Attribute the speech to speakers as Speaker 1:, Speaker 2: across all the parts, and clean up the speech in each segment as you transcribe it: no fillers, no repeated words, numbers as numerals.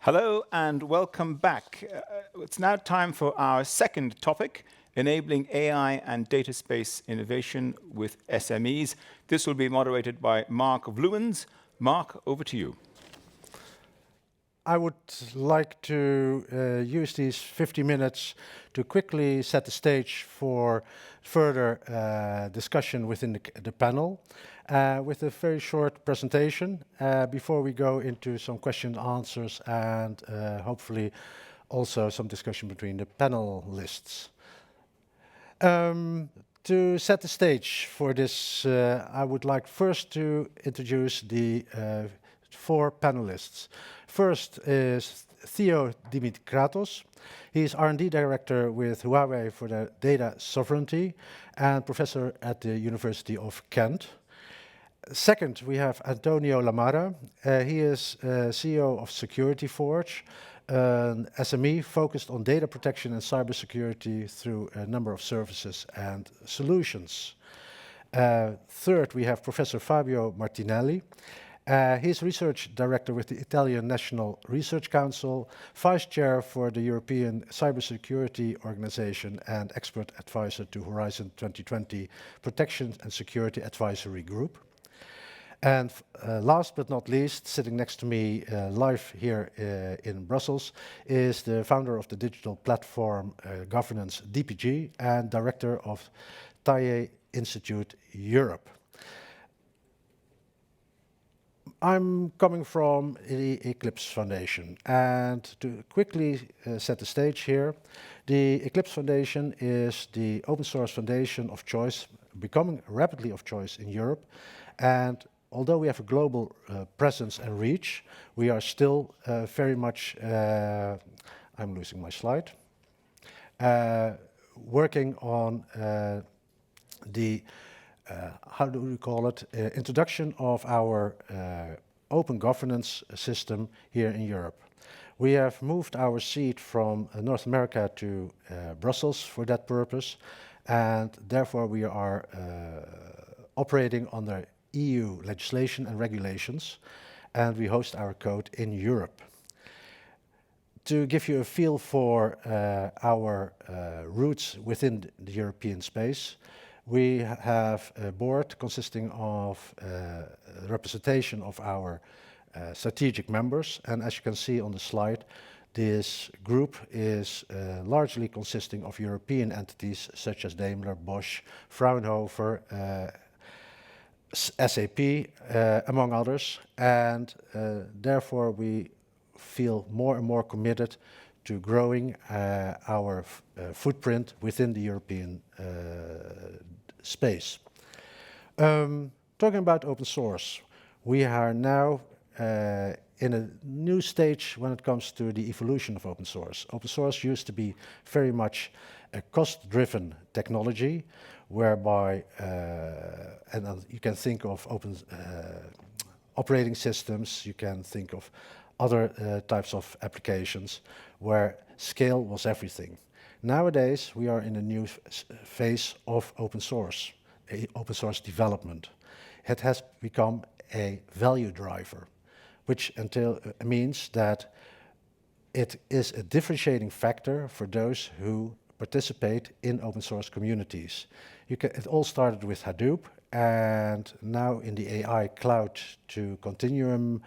Speaker 1: Hello and welcome back. It's now time for our second topic, enabling AI and data space innovation with SMEs. This will be moderated by Mark Vluens. Mark, over to you.
Speaker 2: I would like to use these 50 minutes to quickly set the stage for further discussion within the panel with a very short presentation before we go into some question and answers and hopefully also some discussion between the panelists. To set the stage for this, I would like first to introduce the 4 panelists. First is Theo Dimitratos. He is R&D director with Huawei for the data sovereignty and professor at the University of Kent. Second, we have Antonio Lamara. He is CEO of Security Forge, an SME focused on data protection and cybersecurity through a number of services and solutions. Third, we have Professor Fabio Martinelli. He's research director with the Italian National Research Council, vice chair for the European Cybersecurity Organization and expert advisor to Horizon 2020 Protection and Security Advisory Group. And last but not least, sitting next to me live here in Brussels, is the founder of the digital platform governance DPG and director of TAIE Institute Europe. I'm coming from the Eclipse Foundation, and to quickly set the stage here, the Eclipse Foundation is the open source foundation of choice, becoming rapidly of choice in Europe, and although we have a global presence and reach, we are still very much, I'm losing my slide, working on the how do we call it, introduction of our open governance system here in Europe. We have moved our seat from North America to Brussels for that purpose, and therefore we are operating under EU legislation and regulations, and we host our code in Europe. To give you a feel for our roots within the European space, we have a board consisting of representation of our strategic members, and as you can see on the slide, this group is largely consisting of European entities such as Daimler, Bosch, Fraunhofer, SAP, among others, and therefore we feel more and more committed to growing our footprint within the European space. Talking about open source, we are now in a new stage when it comes to the evolution of open source. Open source used to be very much a cost-driven technology, whereby, and you can think of open operating systems, you can think of other types of applications where scale was everything. Nowadays, we are in a new phase of open source development. It has become a value driver, which means that it is a differentiating factor for those who participate in open source communities. It all started with Hadoop, and now in the AI cloud to continuum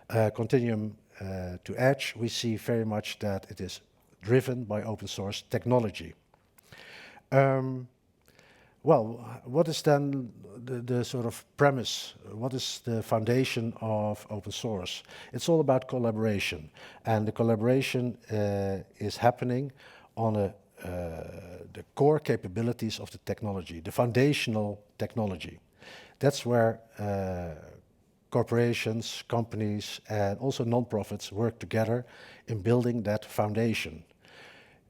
Speaker 2: to edge, we see very much that it is driven by open source technology. Well, what is then the sort of premise? What is the foundation of open source? It's all about collaboration, and the collaboration is happening on the core capabilities of the technology, the foundational technology. That's where corporations, companies, and also non-profits work together in building that foundation.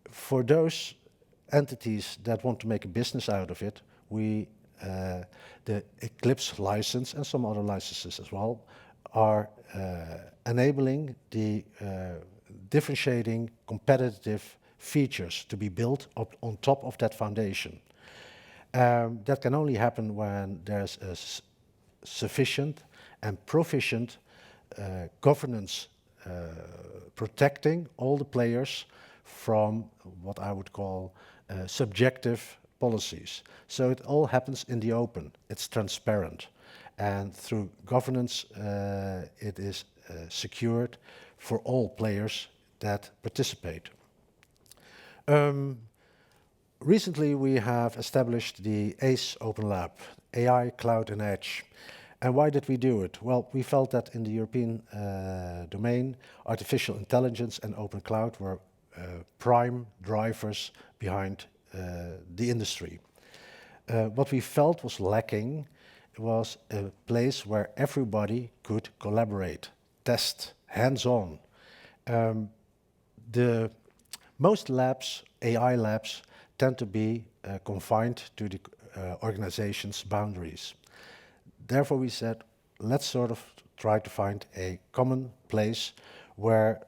Speaker 2: For those entities that want to make a business out of it, the Eclipse license and some other licenses as well are enabling the differentiating competitive features to be built up on top of that foundation. That can only happen when there's a sufficient and proficient governance protecting all the players from what I would call subjective policies. So it all happens in the open. It's transparent. And through governance, it is secured for all players that participate. Recently, we have established the ACE Open Lab, AI, Cloud and Edge. And why did we do it? Well, we felt that in the European domain, artificial intelligence and open cloud were prime drivers behind the industry. What we felt was lacking was a place where everybody could collaborate, test, hands-on. The most labs, AI labs, tend to be confined to the organization's boundaries. Therefore, we said, let's sort of try to find a common place where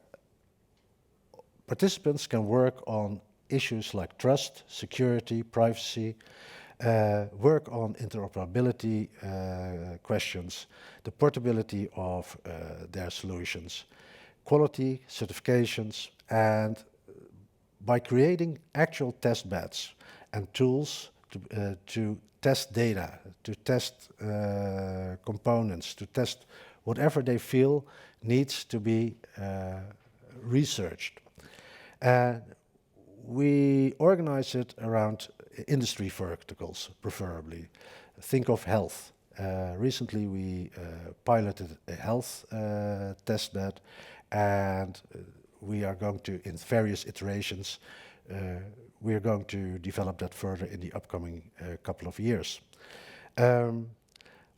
Speaker 2: participants can work on issues like trust, security, privacy, work on interoperability questions, the portability of their solutions, quality, certifications, and by creating actual test beds and tools to test data, to test components, to test whatever they feel needs to be researched. We organize it around industry verticals, preferably. Think of health. Recently, we piloted a health test bed, and we are going to, in various iterations, we are going to develop that further in the upcoming couple of years.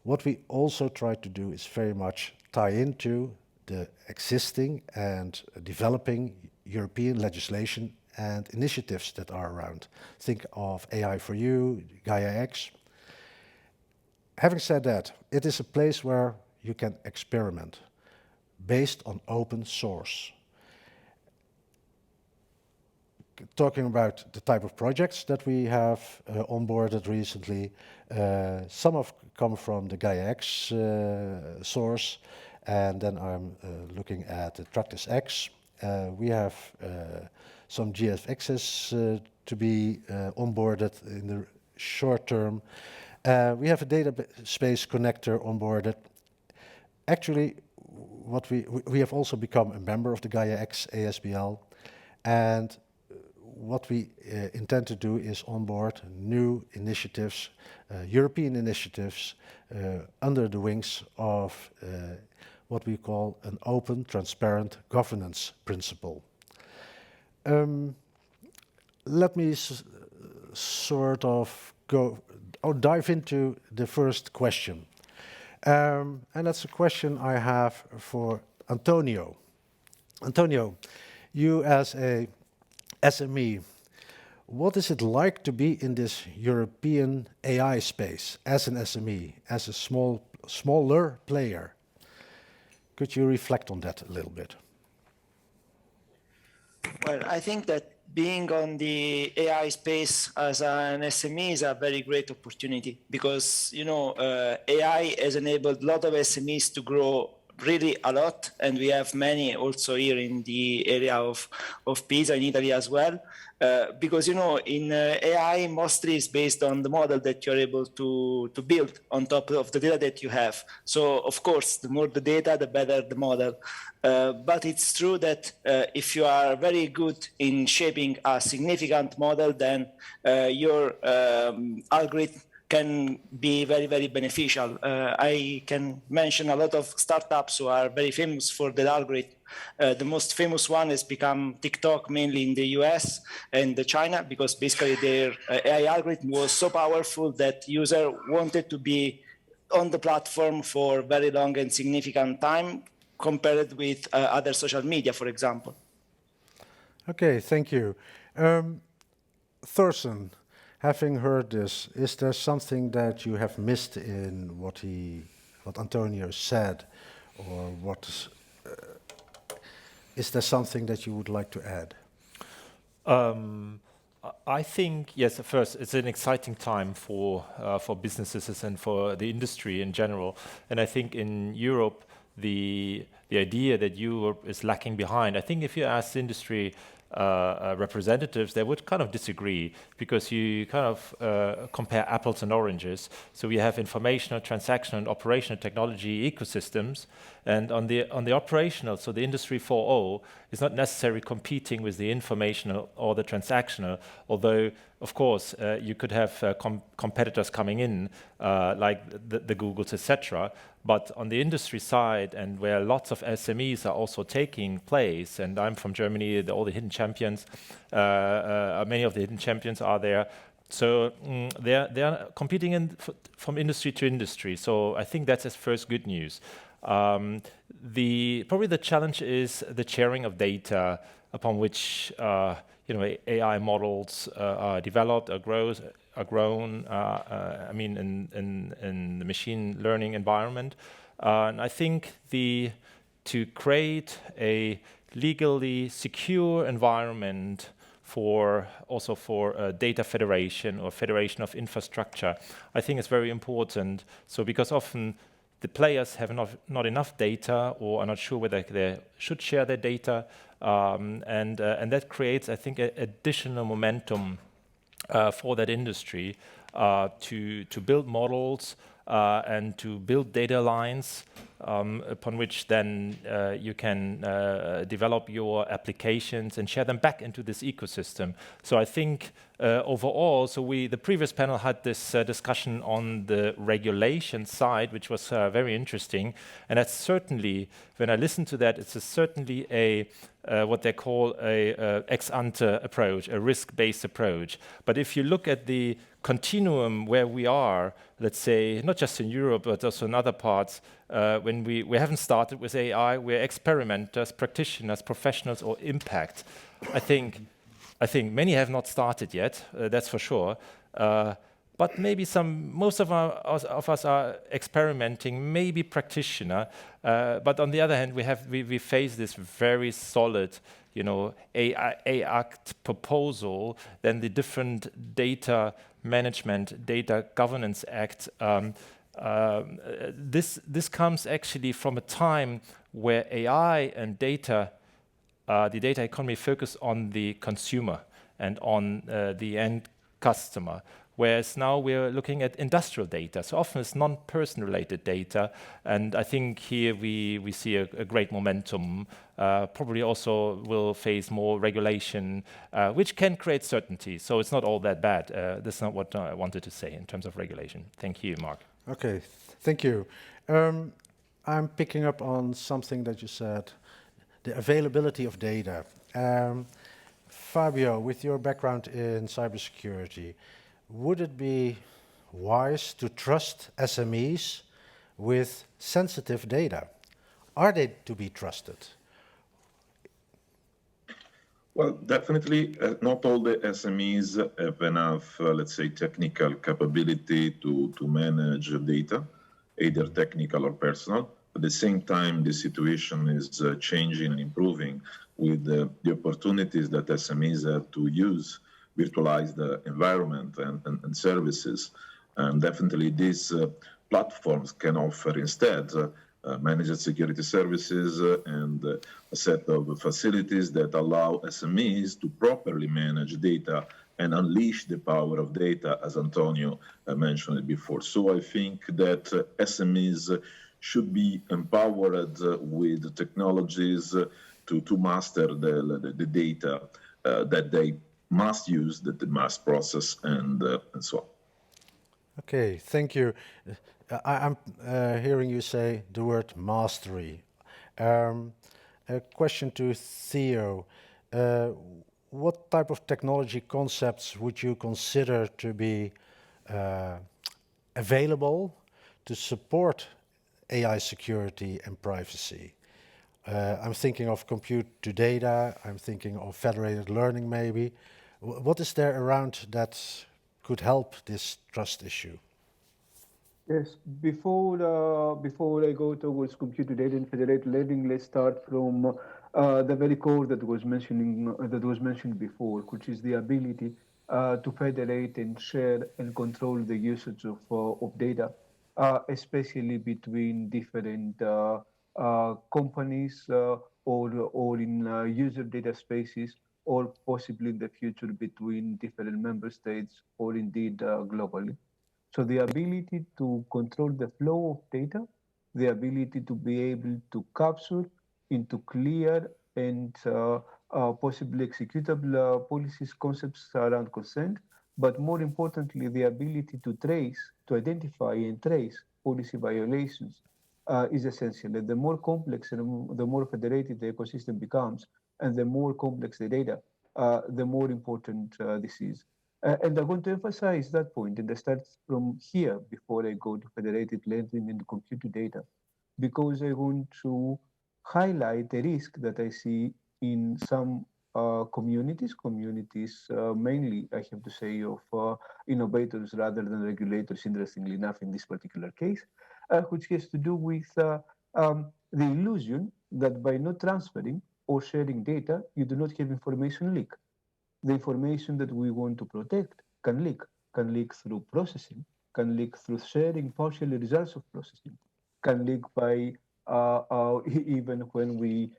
Speaker 2: What we also try to do is very much tie into the existing and developing European legislation and initiatives that are around. Think of AI for You, Gaia X. Having said that, it is a place where you can experiment based on open source. Talking about the type of projects that we have onboarded recently, some have come from the Gaia X source, and then I'm looking at the Tractus X. We have some GFXs to be onboarded in the short term. We have a database connector onboarded. Actually, what we have also become a member of the Gaia X ASBL, and what we intend to do is onboard new initiatives, European initiatives, under the wings of what we call an open, transparent governance principle. Let me sort of dive into the first question. And that's a question I have for Antonio. Antonio, you as a SME, what is it like to be in this European AI space as an SME, as a smaller player? Could you reflect on that a little bit?
Speaker 3: Well, I think that being on the AI space as an SME is a very great opportunity because, you know, AI has enabled a lot of SMEs to grow really a lot, and we have many also here in the area of Pisa in Italy as well, because, you know, in AI mostly is based on the model that you're able to build on top of the data that you have. So of course, the more the data, the better the model. But it's true that if you are very good in shaping a significant model, then your algorithm can be very, very beneficial. I can mention a lot of startups who are very famous for their algorithm. The most famous one has become TikTok, mainly in the US and China, because basically their AI algorithm was so powerful that user wanted to be on the platform for very long and significant time compared with other social media, for example.
Speaker 2: Okay, thank you. Thorsten, having heard this, is there something that you have missed in what Antonio said, or is there something that you would like to add?
Speaker 4: I think, yes, first, it's an exciting time for businesses and for the industry in general. And I think in Europe, the idea that Europe is lacking behind. I think if you ask industry representatives, they would kind of disagree, because you kind of compare apples and oranges. So we have informational, transactional, and operational technology ecosystems, and on the operational, so the Industry 4.0 is not necessarily competing with the informational or the transactional, although of course you could have competitors coming in like the Googles, etc. But on the industry side, and where lots of SMEs are also taking place, and I'm from Germany, all the hidden champions, many of the hidden champions are there. So they're competing from industry to industry. So I think that's first good news. Probably the challenge is the sharing of data upon which AI models are developed, are grown. I mean, in the machine learning environment, and I think to create a legally secure environment for data federation or federation of infrastructure, I think is very important. So because often the players have not enough data, or are not sure whether they should share their data, and that creates, I think, additional momentum for that industry to build models and to build data lines upon which then you can develop your applications and share them back into this ecosystem. So I think overall, the previous panel had this discussion on the regulation side, which was very interesting. And that's certainly, when I listen to that, it's certainly what they call a ex-ante approach, a risk-based approach. But if you look at the continuum where we are, let's say, not just in Europe, but also in other parts, when we haven't started with AI, we're experimenters, practitioners, professionals, or impact. I think many have not started yet, that's for sure. But maybe most of us are experimenting, maybe practitioner. But on the other hand, we face this very solid, AI Act proposal, then the different data management, data governance act. This comes actually from a time where AI and data, the data economy, focus on the consumer and on the end customer. Whereas now we're looking at industrial data. So often it's non-person related data. And I think here we see a great momentum. Probably also will face more regulation, which can create certainty. So it's not all that bad. That's not what I wanted to say in terms of regulation. Thank you, Mark.
Speaker 2: Okay, thank you. I'm picking up on something that you said, the availability of data. Fabio, with your background in cybersecurity, would it be wise to trust SMEs with sensitive data? Are they to be trusted?
Speaker 5: Well, definitely not all the SMEs have enough, let's say, technical capability to manage data, either technical or personal. At the same time, the situation is changing and improving with the opportunities that SMEs have to use virtualized environment and services. And definitely these platforms can offer instead managed security services and a set of facilities that allow SMEs to properly manage data and unleash the power of data, as Antonio mentioned before. So I think that SMEs should be empowered with technologies to master the data that they must use, that they must process, and so on.
Speaker 2: Okay, thank you. I'm hearing you say the word mastery. A question to Theo. What type of technology concepts would you consider to be available to support AI security and privacy? I'm thinking of compute to data, I'm thinking of federated learning maybe. What is there around that could help this trust issue?
Speaker 6: Yes, before I go towards computer data and federated learning, let's start from the very core that was mentioned before, which is the ability to federate and share and control the usage of data, especially between different companies or in user data spaces, or possibly in the future between different member states or indeed globally. So the ability to control the flow of data, the ability to be able to capture into clear and possibly executable policies, concepts around consent, but more importantly, the ability to trace, to identify and trace policy violations is essential. And the more complex and the more federated the ecosystem becomes, and the more complex the data, the more important this is. And I want to emphasize that point, and I start from here before I go to federated lending and computed data, because I want to highlight the risk that I see in some communities mainly, I have to say, of innovators rather than regulators, interestingly enough, in this particular case, which has to do with the illusion that by not transferring or sharing data, you do not have information leak. The information that we want to protect can leak through processing, can leak through sharing partial results of processing, can leak by even when we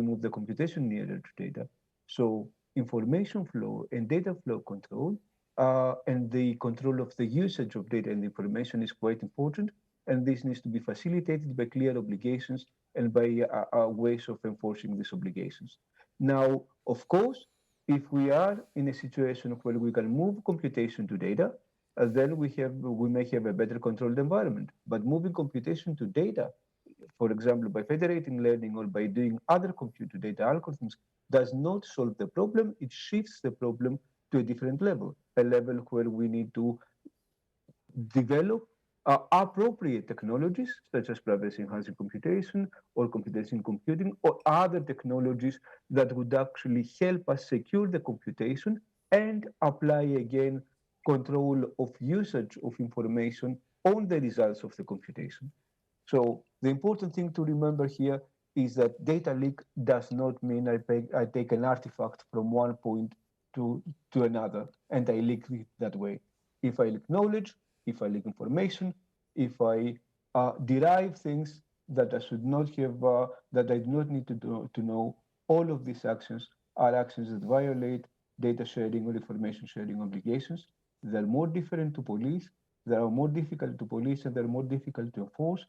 Speaker 6: move the computation nearer to data. So information flow and data flow control and the control of the usage of data and information is quite important. And this needs to be facilitated by clear obligations and by ways of enforcing these obligations. Now, of course, if we are in a situation where we can move computation to data, then we may have a better controlled environment. But moving computation to data, for example, by federating learning or by doing other compute to data algorithms, does not solve the problem. It shifts the problem to a different level, a level where we need to develop appropriate technologies such as privacy enhancing computation or computation computing or other technologies that would actually help us secure the computation and apply again control of usage of information on the results of the computation. So the important thing to remember here is that data leak does not mean I take an artifact from one point to another and I leak it that way. If I leak knowledge, if I leak information, if I derive things that I should not have, that I do not need to know, all of these actions are actions that violate data sharing or information sharing obligations. They're more different to police, they are more difficult to police, and they're more difficult to enforce.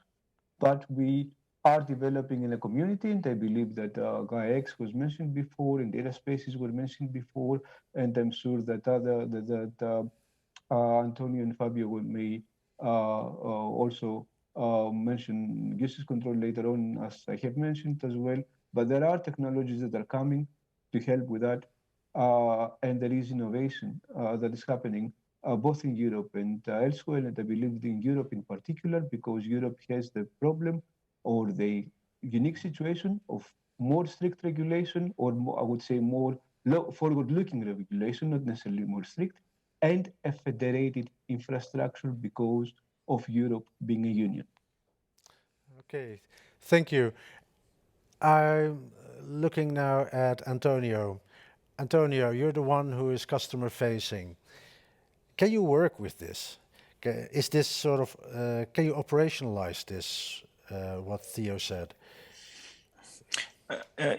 Speaker 6: But we are developing in a community, and I believe that GaiaX was mentioned before, and data spaces were mentioned before, and I'm sure that Antonio and Fabio may also mention usage control later on, as I have mentioned as well. But there are technologies that are coming to help with that, and there is innovation that is happening both in Europe and elsewhere, and I believe in Europe in particular, because Europe has the problem or the unique situation of more strict regulation, or more, I would say more forward-looking regulation, not necessarily more strict, and a federated infrastructure because of Europe being a union.
Speaker 2: Okay, thank you. I'm looking now at Antonio. Antonio, you're the one who is customer facing. Can you work with this? Is this sort of, can you operationalize this, what Theo said?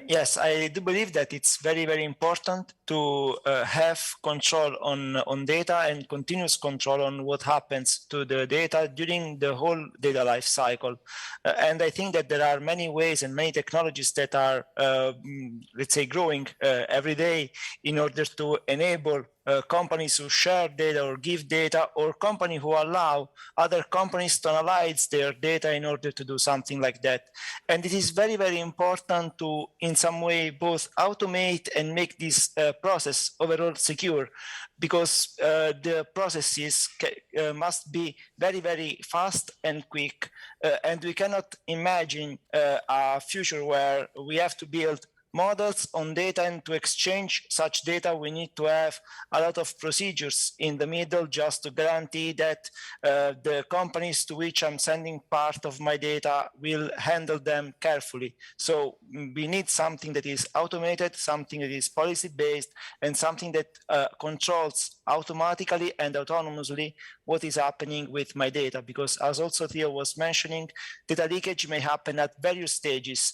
Speaker 3: Yes, I do believe that it's very, very important to have control on data and continuous control on what happens to the data during the whole data life cycle. And I think that there are many ways and many technologies that are, let's say, growing every day in order to enable companies who share data or give data, or companies who allow other companies to analyze their data in order to do something like that. And it is very, very important to, in some way, both automate and make this process overall secure, because the processes must be very, very fast and quick. And we cannot imagine a future where we have to build models on data, and to exchange such data, we need to have a lot of procedures in the middle just to guarantee that the companies to which I'm sending part of my data will handle them carefully. So we need something that is automated, something that is policy-based, and something that controls automatically and autonomously what is happening with my data. Because as also Theo was mentioning, data leakage may happen at various stages.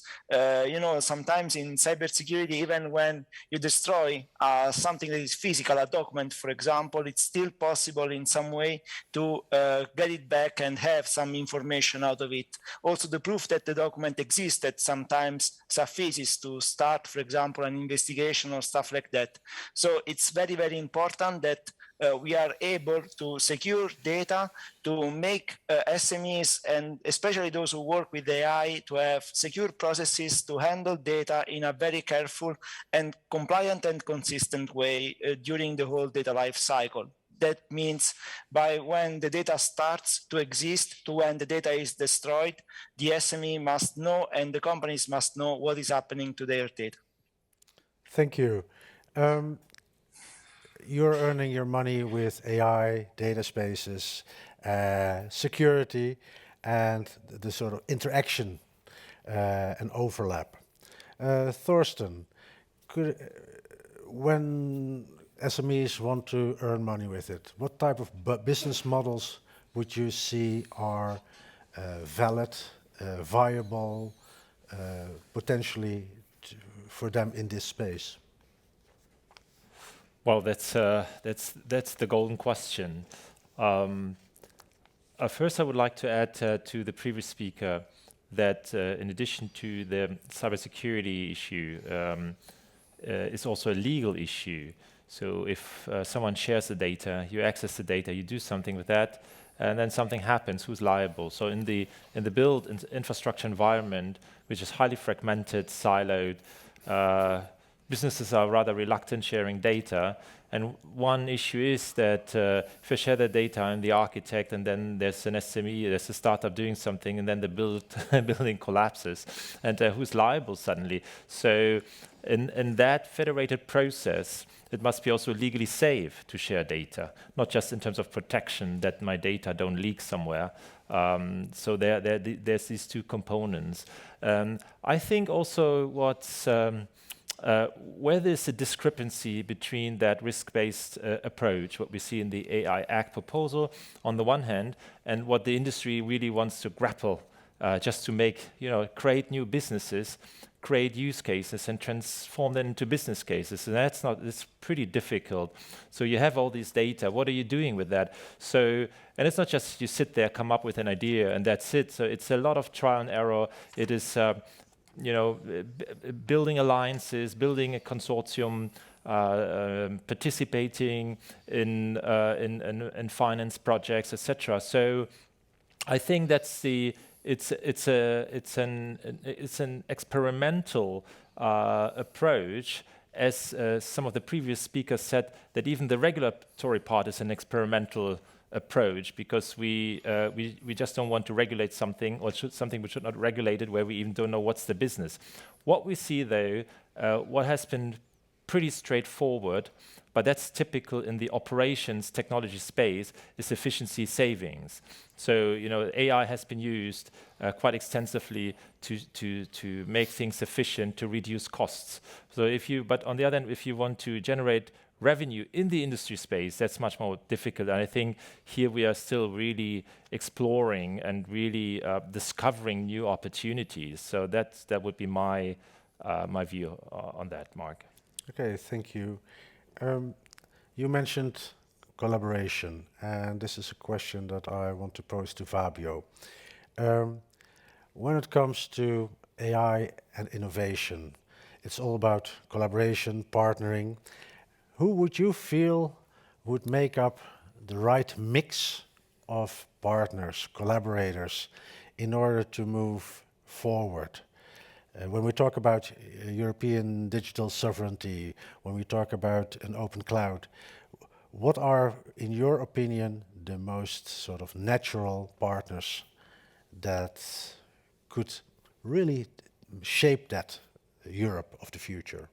Speaker 3: Sometimes in cybersecurity, even when you destroy something that is physical, a document, for example, it's still possible in some way to get it back and have some information out of it. Also, the proof that the document existed sometimes suffices to start, for example, an investigation or stuff like that. So it's very, very important that we are able to secure data, to make SMEs, and especially those who work with AI, to have secure processes to handle data in a very careful and compliant and consistent way during the whole data life cycle. That means by when the data starts to exist to when the data is destroyed, the SME must know and the companies must know what is happening to their data.
Speaker 2: Thank you. You're earning your money with AI, data spaces, security, and the sort of interaction and overlap. Thorsten, when SMEs want to earn money with it, what type of business models would you see are valid, viable, potentially for them in this space?
Speaker 4: Well, that's the golden question. First, I would like to add to the previous speaker that in addition to the cybersecurity issue, is also a legal issue. So if someone shares the data, you access the data, you do something with that, and then something happens, who's liable? So in the build infrastructure environment, which is highly fragmented, siloed, businesses are rather reluctant sharing data. And one issue is that if you share the data, I'm the architect, and then there's an SME, there's a startup doing something, and then the building collapses. And who's liable suddenly? So in that federated process, it must be also legally safe to share data, not just in terms of protection that my data don't leak somewhere. So there's these two components. I think also what's where there's a discrepancy between that risk-based approach, what we see in the AI Act proposal on the one hand, and what the industry really wants to grapple just to make, create new businesses, create use cases and transform them into business cases. And it's pretty difficult. So you have all these data. What are you doing with that? So, and it's not just you sit there, come up with an idea, and that's it. So it's a lot of trial and error. It is building alliances, building a consortium, participating in finance projects, etc. So I think that's it's an experimental approach, as some of the previous speakers said, that even the regulatory part is an experimental approach, because we just don't want to regulate something, or something we should not regulate it, where we even don't know what's the business. What we see though, what has been pretty straightforward, but that's typical in the operations technology space, is efficiency savings. So AI has been used quite extensively to make things efficient, to reduce costs. So but on the other hand, if you want to generate revenue in the industry space, that's much more difficult. And I think here we are still really exploring and really discovering new opportunities. So that would be my view on that, Mark.
Speaker 2: Okay, thank you. You mentioned collaboration, and this is a question that I want to pose to Fabio. When it comes to AI and innovation, it's all about collaboration, partnering. Who would you feel would make up the right mix of partners, collaborators, in order to move forward? When we talk about European digital sovereignty, when we talk about an open cloud, what are, in your opinion, the most sort of natural partners that could really shape that Europe of the future?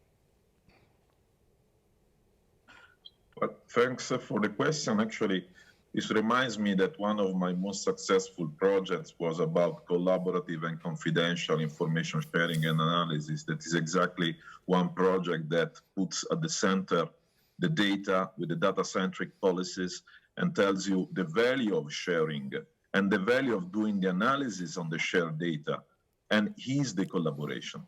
Speaker 5: Well, thanks for the question. Actually, this reminds me that one of my most successful projects was about collaborative and confidential information sharing and analysis. That is exactly one project that puts at the center the data with the data-centric policies and tells you the value of sharing and the value of doing the analysis on the shared data. And here's the collaboration.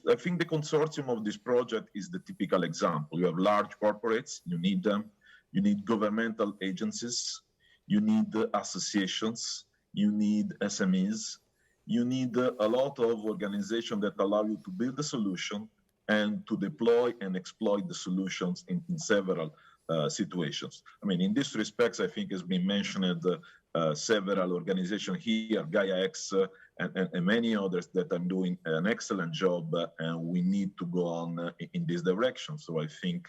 Speaker 5: I think the consortium of this project is the typical example. You have large corporates, you need them. You need governmental agencies. You need associations. You need SMEs. You need a lot of organizations that allow you to build a solution and to deploy and exploit the solutions in several situations. I mean, in this respect, I think has been mentioned several organizations here, Gaia X, and many others that are doing an excellent job, and we need to go on in this direction. So I think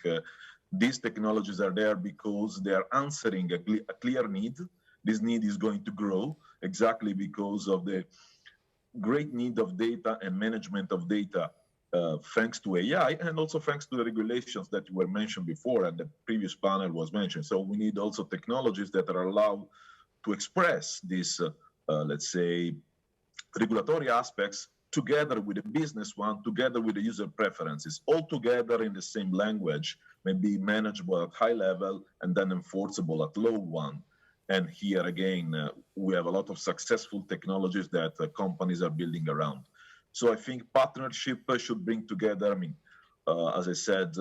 Speaker 5: these technologies are there because they are answering a clear need. This need is going to grow exactly because of the great need of data and management of data, thanks to AI and also thanks to the regulations that were mentioned before and the previous panel was mentioned. So we need also technologies that are allowed to express these, let's say, regulatory aspects together with the business one, together with the user preferences, all together in the same language, maybe manageable at high level and then enforceable at low one. And here again, we have a lot of successful technologies that companies are building around. So I think partnership should bring together, I mean, as I said,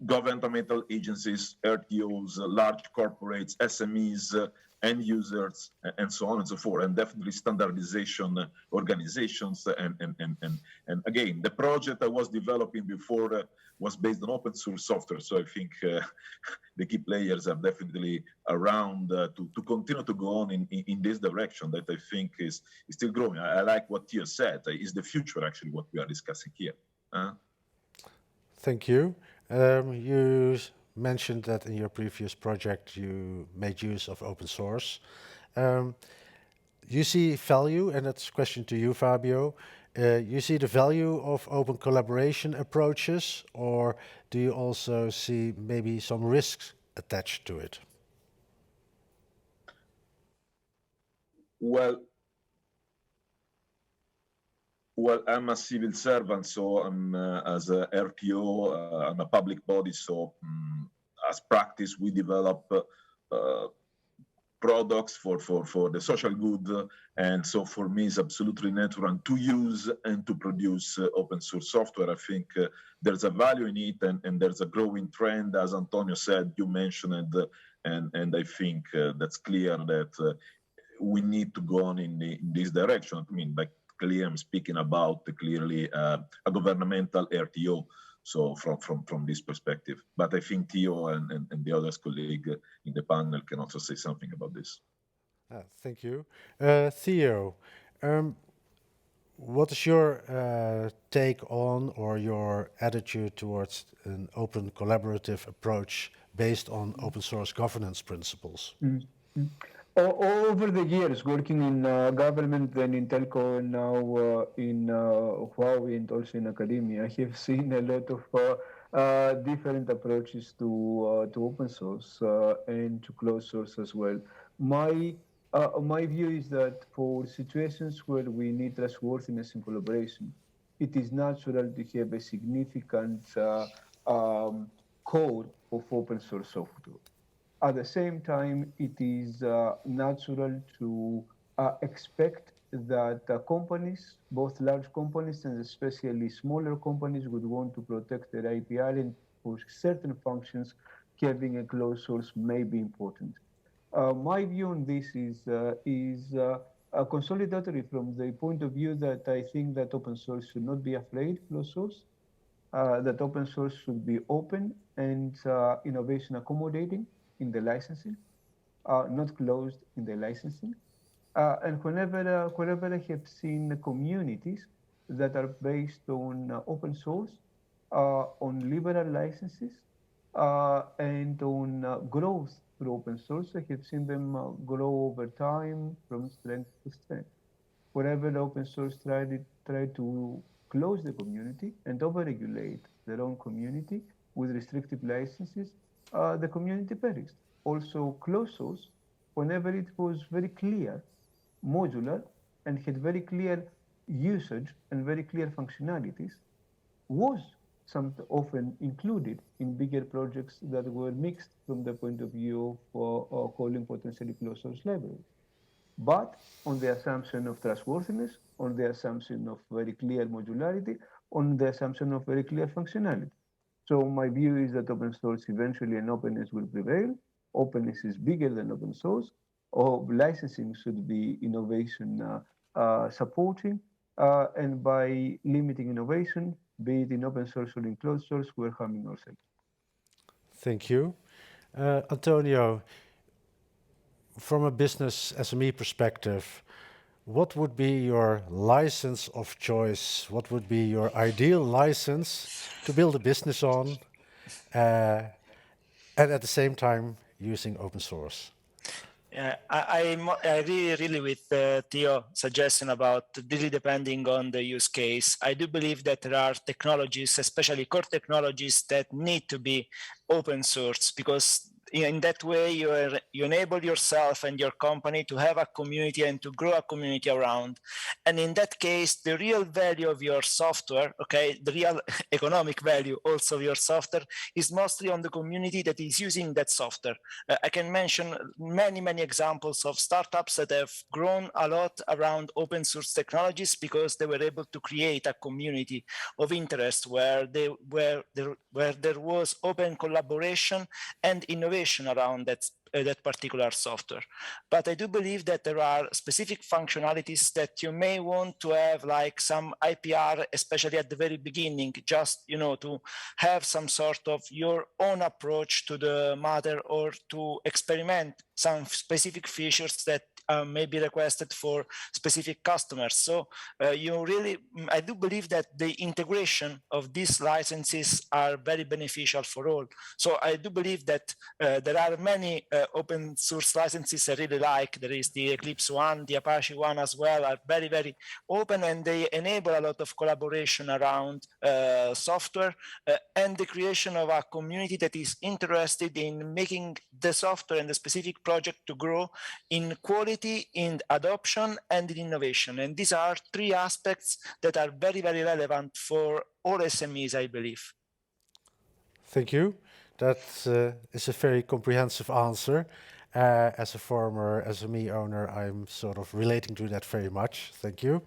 Speaker 5: governmental agencies, RTOs, large corporates, SMEs, end users, and so on and so forth, and definitely standardization organizations. And again, the project I was developing before was based on open source software. So I think the key players are definitely around to continue to go on in this direction that I think is still growing. I like what Theo said, is the future actually what we are discussing here.
Speaker 2: Thank you. You mentioned that in your previous project you made use of open source. You see value, and that's a question to you, Fabio. You see the value of open collaboration approaches, or do you also see maybe some risks attached to it?
Speaker 5: Well, I'm a civil servant, so I'm as a RTO, I'm a public body. So as practice, we develop products for the social good. And so for me, it's absolutely natural to use and to produce open source software. I think there's a value in it, and there's a growing trend, as Antonio said, you mentioned, and I think that's clear that we need to go on in this direction. I mean, like, clearly I'm speaking about clearly a governmental RTO. So from this perspective, but I think Theo and the other colleague in the panel can also say something about this.
Speaker 2: Thank you. Theo, what is your take on or your attitude towards an open collaborative approach based on open source governance principles?
Speaker 6: Mm-hmm. Over the years, working in government, then in telco, and now in Huawei, and also in academia, I have seen a lot of different approaches to open source and to closed source as well. My view is that for situations where we need trustworthiness and collaboration, it is natural to have a significant core of open source software. At the same time, it is natural to expect that companies, both large companies and especially smaller companies, would want to protect their API, and for certain functions, having a closed source may be important. My view on this is consolidatory from the point of view that I think that open source should not be afraid of closed source, that open source should be open and innovation accommodating in the licensing, not closed in the licensing. And whenever I have seen communities that are based on open source, on liberal licenses, and on growth through open source, I have seen them grow over time from strength to strength. Wherever open source try to close the community and overregulate their own community with restrictive licenses, the community perished. Also, closed source, whenever it was very clear, modular, and had very clear usage and very clear functionalities, was some often included in bigger projects that were mixed from the point of view of calling potentially closed source libraries. But on the assumption of trustworthiness, on the assumption of very clear modularity, on the assumption of very clear functionality. So my view is that open source eventually and openness will prevail. Openness is bigger than open source. Or licensing should be innovation supporting. And by limiting innovation, be it in open source or in closed source, we're harming ourselves.
Speaker 2: Thank you. Antonio, from a business SME perspective, what would be your license of choice? What would be your ideal license to build a business on, and at the same time using open source?
Speaker 3: Yeah, I really with Theo suggestion about really depending on the use case. I do believe that there are technologies, especially core technologies, that need to be open source, because in that way you enable yourself and your company to have a community and to grow a community around. And in that case, the real value of your software, okay, the real economic value also of your software is mostly on the community that is using that software. I can mention many examples of startups that have grown a lot around open source technologies because they were able to create a community of interest where there was open collaboration and innovation around that particular software. But I do believe that there are specific functionalities that you may want to have, like some IPR, especially at the very beginning, just to have some sort of your own approach to the matter, or to experiment some specific features that may be requested for specific customers. So I do believe that the integration of these licenses are very beneficial for all. So I do believe that there are many open source licenses I really like. There is the Eclipse one, the Apache one as well, are very open, and they enable a lot of collaboration around software and the creation of a community that is interested in making the software and the specific project to grow in quality, in adoption, and in innovation. And these are three aspects that are very relevant for all SMEs, I believe.
Speaker 2: Thank you. That is a very comprehensive answer. As a former SME owner, I'm sort of relating to that very much. Thank you.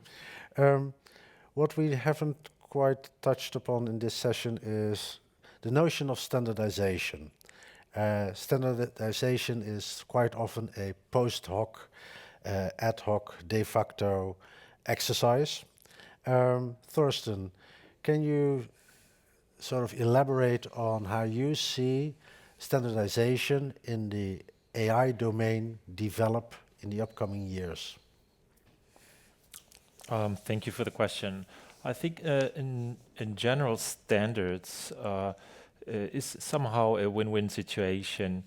Speaker 2: What we haven't quite touched upon in this session is the notion of standardization. Standardization is quite often a post hoc, ad hoc, de facto exercise. Thorsten, can you sort of elaborate on how you see standardization in the AI domain develop in the upcoming years?
Speaker 4: Thank you for the question. I think in general, standards is somehow a win-win situation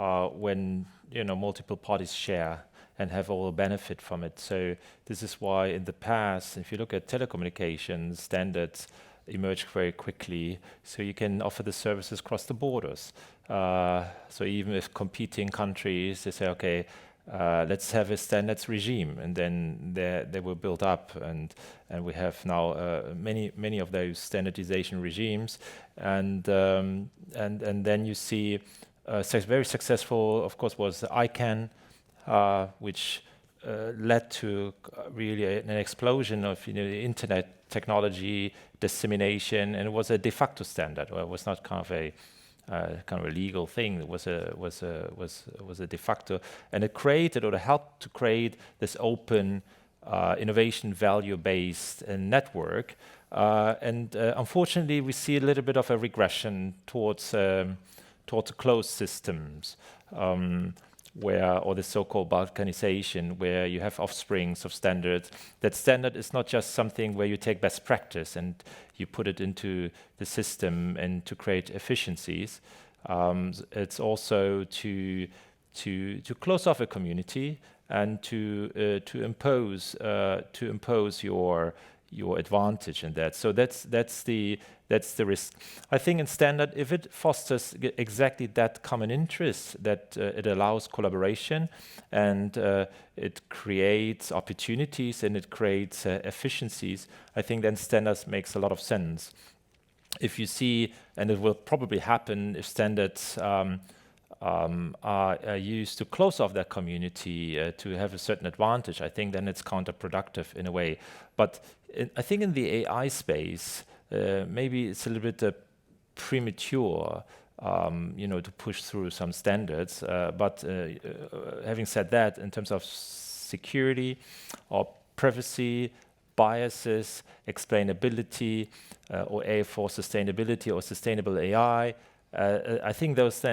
Speaker 4: when multiple parties share and have all benefit from it. So this is why in the past, if you look at telecommunications, standards emerged very quickly, so you can offer the services across the borders. So even if competing countries, they say, okay, let's have a standards regime, and then they were built up, and we have now many of those standardization regimes, and then you see very successful, of course, was the ICANN, which led to really an explosion of internet technology dissemination, and it was a de facto standard. Or it was not kind of a legal thing. It was a de facto, and it created, or it helped to create, this open innovation value-based network. And unfortunately, we see a little bit of a regression towards closed systems. Or the so-called balkanization, where you have offsprings of standards. That standard is not just something where you take best practice and you put it into the system and to create efficiencies. It's also to close off a community and to impose your advantage in that. So that's the risk. I think in standard, if it fosters exactly that common interest, that it allows collaboration and it creates opportunities and it creates efficiencies, I think then standards makes a lot of sense. If you see, and it will probably happen if standards are used to close off that community to have a certain advantage, I think then it's counterproductive in a way. But I think in the AI space, maybe it's a little bit premature, to push through some standards. But having said that, in terms of security or privacy, biases, explainability, or AI for sustainability or sustainable AI, I think those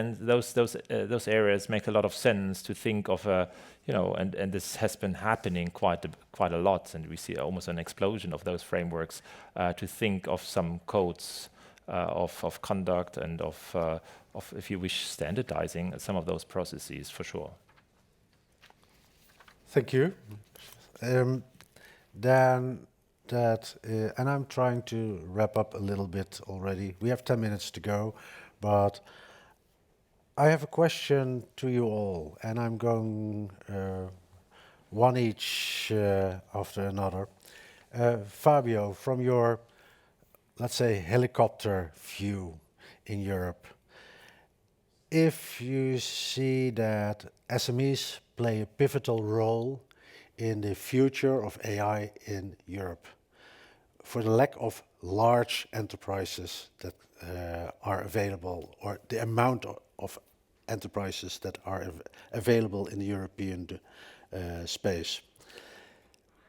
Speaker 4: areas make a lot of sense to think of, and this has been happening quite a lot, and we see almost an explosion of those frameworks to think of some codes of conduct and of, if you wish, standardizing some of those processes for sure.
Speaker 2: Thank you. Then that, and I'm trying to wrap up a little bit already. We have 10 minutes to go. But I have a question to you all, and I'm going one each after another. Fabio, from your, let's say, helicopter view in Europe, if you see that SMEs play a pivotal role in the future of AI in Europe, for the lack of large enterprises that are available, or the amount of enterprises that are available in the European space,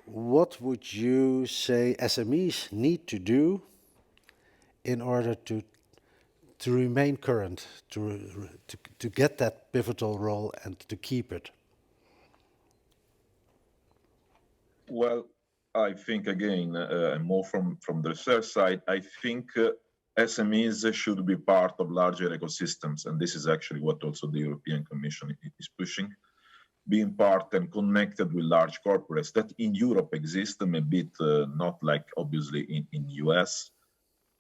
Speaker 2: what would you say SMEs need to do in order to remain current, to get that pivotal role and to keep it?
Speaker 5: Well, I think, again, more from the research side, I think SMEs should be part of larger ecosystems. And this is actually what also the European Commission is pushing, being part and connected with large corporates that in Europe exist, a bit not like obviously in US,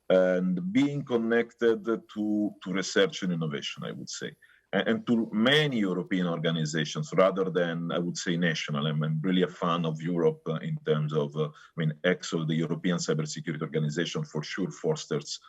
Speaker 5: and being connected to research and innovation, I would say. And to many European organizations rather than, I would say, national. I'm really a fan of Europe in terms of, EXO, the European Cybersecurity Organization, for sure fosters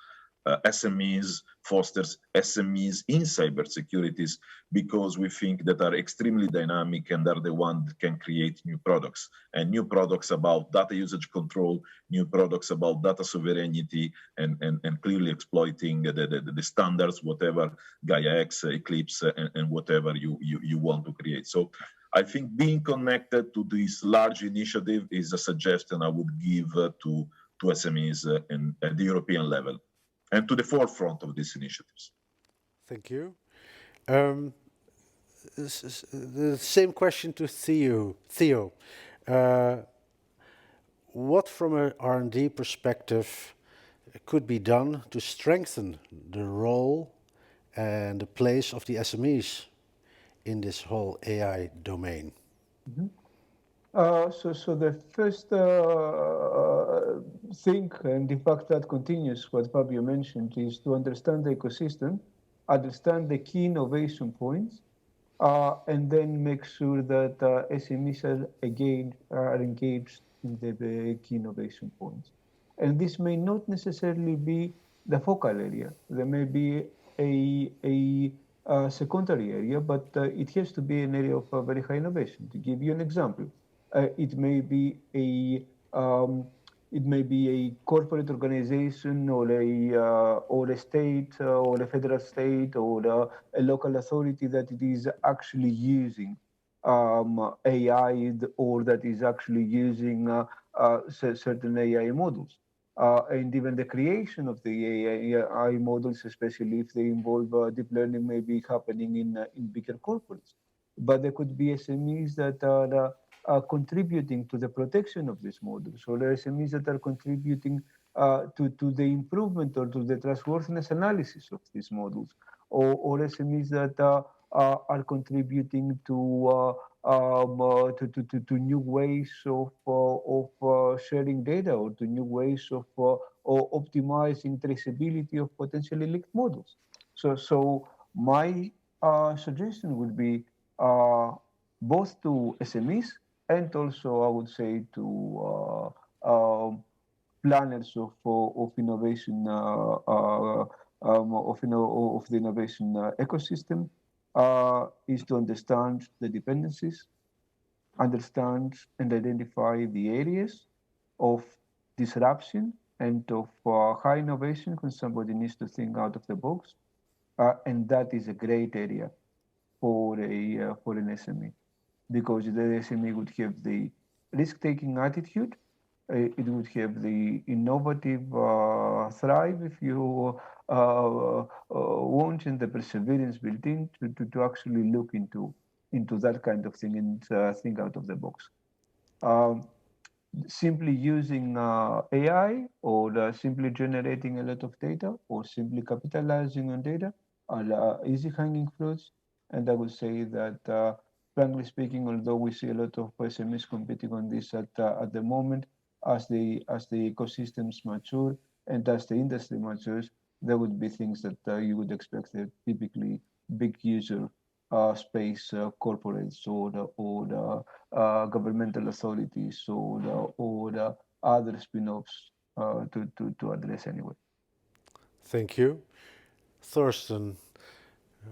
Speaker 5: SMEs, fosters SMEs in cybersecurities, because we think that are extremely dynamic and are the ones that can create new products, and new products about data usage control, new products about data sovereignty, and clearly exploiting the standards, whatever Gaia X, Eclipse, and whatever you want to create. So I think being connected to this large initiative is a suggestion I would give to SMEs at the European level, and to the forefront of these initiatives.
Speaker 2: Thank you. The same question to Theo. What from an R&D perspective could be done to strengthen the role and the place of the SMEs in this whole AI domain?
Speaker 6: Mm-hmm. So the first thing, and in fact that continues what Fabio mentioned, is to understand the ecosystem, understand the key innovation points, and then make sure that SMEs are engaged in the key innovation points. And this may not necessarily be the focal area. There may be a secondary area, but it has to be an area of very high innovation. To give you an example, it may be a corporate organization, or a state, or a federal state, or a local authority that it is actually using AI, or that is actually using certain AI models. And even the creation of the AI models, especially if they involve deep learning, may be happening in bigger corporates. But there could be SMEs that are contributing to the protection of these models, or SMEs that are contributing to the improvement or to the trustworthiness analysis of these models, or SMEs that are contributing to to new ways of sharing data, or to new ways of optimizing traceability of potentially leaked models. So my suggestion would be both to SMEs and also, I would say, to planners of innovation of the innovation ecosystem, is to understand the dependencies, understand and identify the areas of disruption and of high innovation when somebody needs to think out of the box, and that is a great area for an SME, because the SME would have the risk-taking attitude. It would have the innovative thrive, if you want, and the perseverance built in to actually look into that kind of thing and think out of the box. Simply using AI, or simply generating a lot of data, or simply capitalizing on data are easy hanging fruits. And I would say that, frankly speaking, although we see a lot of SMEs competing on this at the moment, as the ecosystems mature and as the industry matures, there would be things that you would expect that typically big user space corporates or governmental authorities or other spin-offs to address anyway.
Speaker 2: Thank you. Thorsten,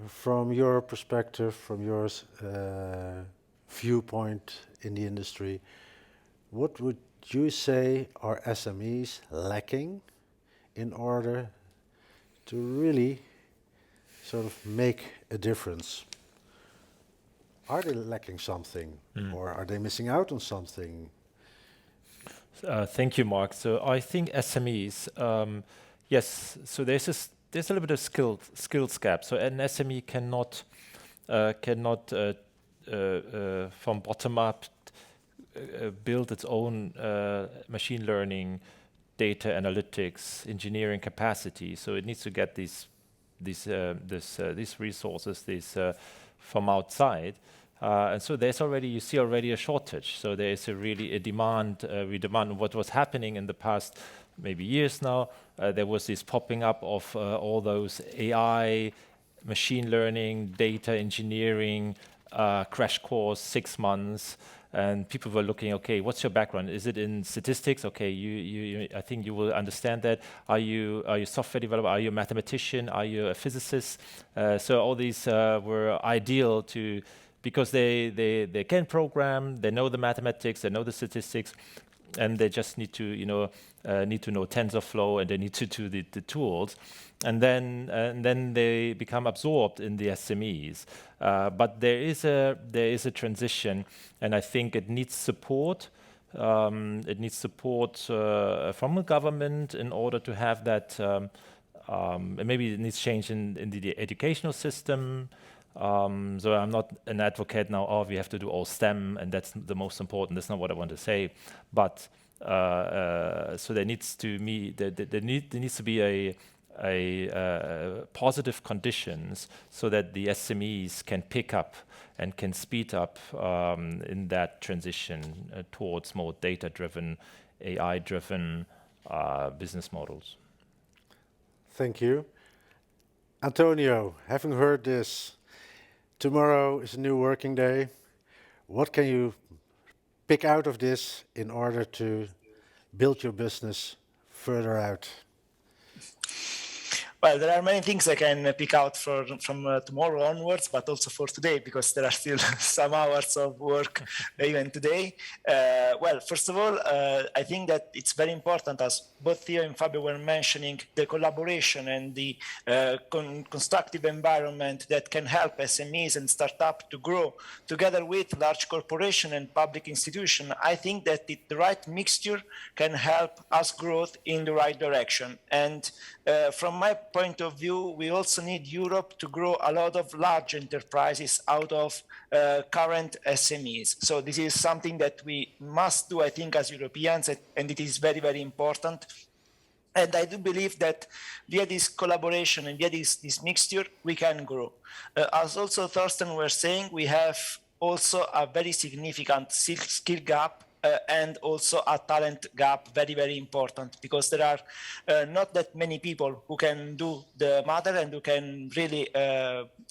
Speaker 2: from your perspective, from your viewpoint in the industry, what would you say are SMEs lacking in order to really sort of make a difference? Are they lacking something, or are they missing out on something?
Speaker 4: Thank you, Mark. So I think SMEs, yes. So there's a little bit of skills gap. So an SME cannot from bottom up build its own machine learning, data analytics, engineering capacity. So it needs to get these resources from outside. And so you see already a shortage. So there is really a demand. We demand what was happening in the past maybe years now. There was this popping up of all those AI, machine learning, data engineering, crash course, 6 months. And people were looking, okay, what's your background? Is it in statistics? Okay, I think you will understand that. Are you a software developer? Are you a mathematician? Are you a physicist? So all these were ideal because they can program, they know the mathematics, they know the statistics, and they just need to know TensorFlow, and they need to do the tools, and then they become absorbed in the SMEs. But there is a transition, and I think it needs support. It needs support from the government in order to have that. Maybe it needs change in the educational system. So I'm not an advocate now, we have to do all STEM, and that's the most important. That's not what I want to say. But so there needs to be a positive conditions so that the SMEs can pick up and can speed up in that transition towards more data-driven, AI-driven business models.
Speaker 2: Thank you. Antonio, having heard this, tomorrow is a new working day. What can you pick out of this in order to build your business further out?
Speaker 3: Well, there are many things I can pick out from tomorrow onwards, but also for today, because there are still some hours of work even today. Well, first of all, I think that it's very important, as both Theo and Fabio were mentioning, the collaboration and the constructive environment that can help SMEs and startups to grow together with large corporations and public institutions. I think that the right mixture can help us grow in the right direction. And from my point of view, we also need Europe to grow a lot of large enterprises out of current SMEs. So this is something that we must do, I think, as Europeans, and it is very, very important. And I do believe that via this collaboration and via this mixture, we can grow. As also Thorsten were saying, we have also a very significant skill gap and also a talent gap, very, very important, because there are not that many people who can do the matter and who can really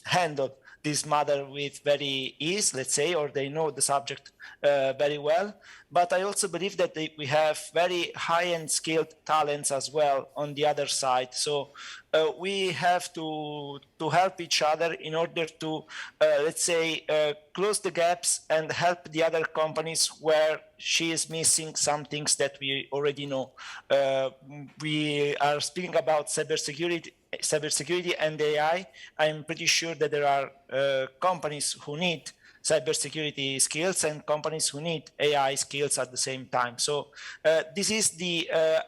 Speaker 3: handle this matter with very ease, let's say, or they know the subject very well. But I also believe that we have very high-end skilled talents as well on the other side. So we have to help each other in order to, let's say, close the gaps and help the other companies where she is missing some things that we already know. We are speaking about cybersecurity and AI. I'm pretty sure that there are companies who need cybersecurity skills and companies who need AI skills at the same time. So this is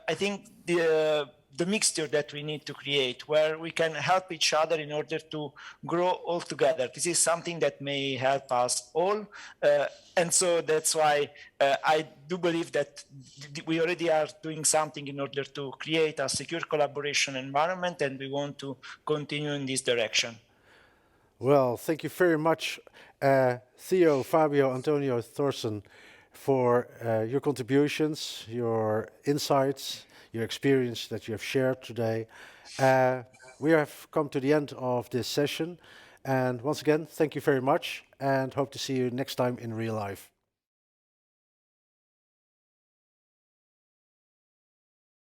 Speaker 3: I think the mixture that we need to create, where we can help each other in order to grow all together. This is something that may help us all. And so that's why I do believe that we already are doing something in order to create a secure collaboration environment, and we want to continue in this direction.
Speaker 2: Well, thank you very much, Theo, Fabio, Antonio, Thorsten, for your contributions, your insights, your experience that you have shared today. We have come to the end of this session. And once again, thank you very much and hope to see you next time in real life.